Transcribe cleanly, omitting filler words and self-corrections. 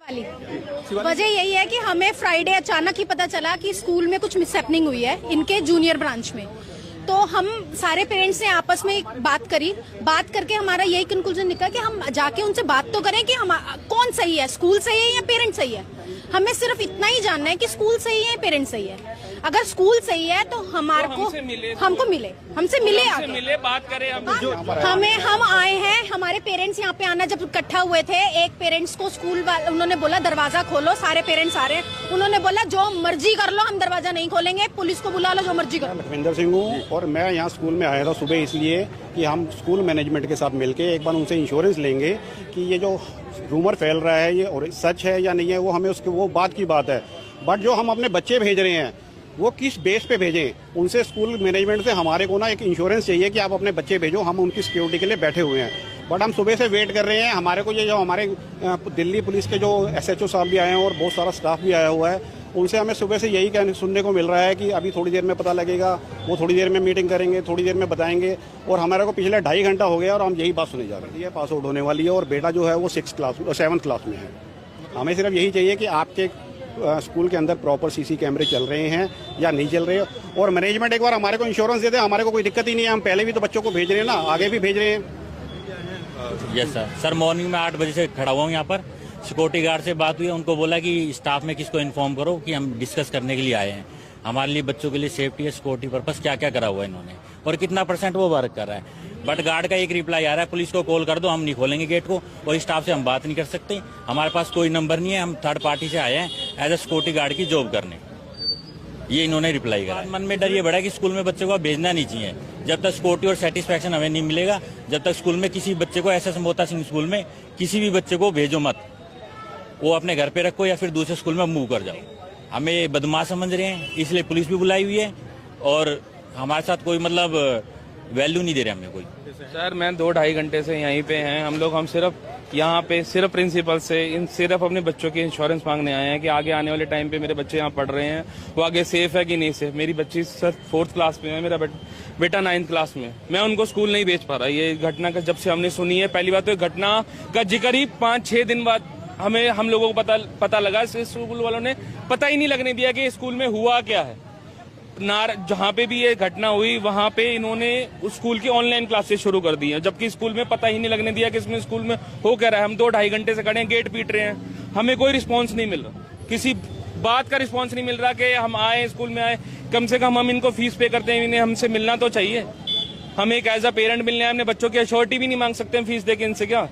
वाली वजह यही है कि हमें फ्राइडे अचानक ही पता चला कि स्कूल में कुछ मिसहैपनिंग हुई है इनके जूनियर ब्रांच में। तो हम सारे पेरेंट्स ने आपस में बात करी, बात करके हमारा यही कंक्लूजन निकला कि हम जाके उनसे बात तो करें कि हम कौन सही है, स्कूल सही है या पेरेंट सही है। हमें सिर्फ इतना ही जानना है कि स्कूल सही है या पेरेंट सही है। अगर स्कूल सही है तो हमारे को हमसे मिले बात करें। हम आए हैं, हमारे पेरेंट्स यहाँ पे आना जब इकट्ठा हुए थे, एक पेरेंट्स को स्कूल वाले उन्होंने बोला दरवाजा खोलो, सारे पेरेंट्स आ रहे हैं, उन्होंने बोला जो मर्जी कर लो, हम दरवाजा नहीं खोलेंगे, पुलिस को बुला लो, जो मर्जी करो। लखविंदर सिंह हूँ और मैं यहाँ स्कूल में आया था सुबह इसलिए कि हम स्कूल मैनेजमेंट के साथ मिलके एक बार उनसे इंश्योरेंस लेंगे कि ये जो रूमर फैल रहा है ये और सच है या नहीं है, वो हमें उसके वो बात की बात है। बट जो हम अपने बच्चे भेज रहे हैं वो किस बेस पे भेजें, उनसे स्कूल मैनेजमेंट से हमारे को ना एक इंश्योरेंस चाहिए कि आप अपने बच्चे भेजो, हम उनकी सिक्योरिटी के लिए बैठे हुए हैं। बट हम सुबह से वेट कर रहे हैं। हमारे को ये जो हमारे दिल्ली पुलिस के जो SHO साहब भी आए हैं और बहुत सारा स्टाफ भी आया हुआ है, उनसे हमें सुबह से यही सुनने को मिल रहा है कि अभी थोड़ी देर में पता लगेगा, वो थोड़ी देर में मीटिंग करेंगे, थोड़ी देर में बताएंगे। और हमारे को पिछले 2.5 घंटा हो गया और हम यही बात सुने जा रहे हैं। पास आउट होने वाली है और बेटा जो है वो 7th क्लास में है। हमें सिर्फ यही चाहिए कि आपके स्कूल के अंदर प्रॉपर CC कैमरे चल रहे हैं या नहीं चल रहे, और मैनेजमेंट एक बार हमारे को इंश्योरेंस दे दे, हमारे को कोई दिक्कत ही नहीं है। हम पहले भी तो बच्चों को भेज रहे हैं ना, आगे भी भेज रहे हैं। यस सर मॉर्निंग में 8 बजे से खड़ा हुआ हूँ यहाँ पर। सिक्योरिटी गार्ड से बात हुई, उनको बोला कि स्टाफ में किसको इन्फॉर्म करो कि हम डिस्कस करने के लिए आए हैं, हमारे लिए बच्चों के लिए सेफ्टी है, सिक्योरिटी पर्पस क्या क्या करा हुआ है इन्होंने और कितना % वो वर्क कर रहा है। बट गार्ड का एक रिप्लाई आ रहा है, पुलिस को कॉल कर दो, हम नहीं खोलेंगे गेट को, और स्टाफ से हम बात नहीं कर सकते, हमारे पास कोई नंबर नहीं है, हम थर्ड पार्टी से आए हैं एज ए सिक्योरिटी गार्ड की जॉब करने। ये इन्होंने रिप्लाई करा। मन में डर ये बढ़ा कि स्कूल में बच्चे को भेजना नहीं चाहिए जब तक सिक्योरिटी और सेटिस्फैक्शन हमें नहीं मिलेगा। जब तक स्कूल में किसी बच्चे को SS मोहता सिंह स्कूल में किसी भी बच्चे को भेजो मत, वो अपने घर पे रखो या फिर दूसरे स्कूल में मूव कर जाओ। हमें बदमाश समझ रहे हैं, इसलिए पुलिस भी बुलाई हुई है और हमारे साथ कोई मतलब वैल्यू नहीं दे रहे हमें कोई। सर मैं 2-2.5 घंटे से यहीं पे हैं हम सिर्फ यहाँ पे सिर्फ प्रिंसिपल से सिर्फ अपने बच्चों की इंश्योरेंस मांगने आए हैं कि आगे आने वाले टाइम पे मेरे बच्चे यहाँ पढ़ रहे हैं, वो आगे सेफ है कि नहीं सेफ। मेरी बच्ची सर 4th क्लास में है, मेरा बेटा 9th क्लास में। मैं उनको स्कूल नहीं भेज पा रहा। ये घटना का जब से हमने सुनी है, पहली बात तो घटना का जिक्र ही 5-6 दिन बाद हम लोगों को पता लगा। स्कूल वालों ने पता ही नहीं लगने दिया कि स्कूल में हुआ क्या है। जहाँ पे भी ये घटना हुई वहाँ पे इन्होंने स्कूल की ऑनलाइन क्लासेस शुरू कर दी हैं, जबकि स्कूल में पता ही नहीं लगने दिया कि इसमें स्कूल में हो क्या रहा है। हम 2-2.5 घंटे से खड़े हैं, गेट पीट रहे हैं, हमें कोई रिस्पांस नहीं मिल रहा, किसी बात का रिस्पांस नहीं मिल रहा कि हम आए स्कूल में आए। कम से कम हम इनको फीस पे करते हैं, इन्हें हमसे मिलना तो चाहिए। हम एक एज अ पेरेंट मिलने आए, अपने बच्चों की अश्योरिटी भी नहीं मांग सकते हम फीस दे के इनसे क्या।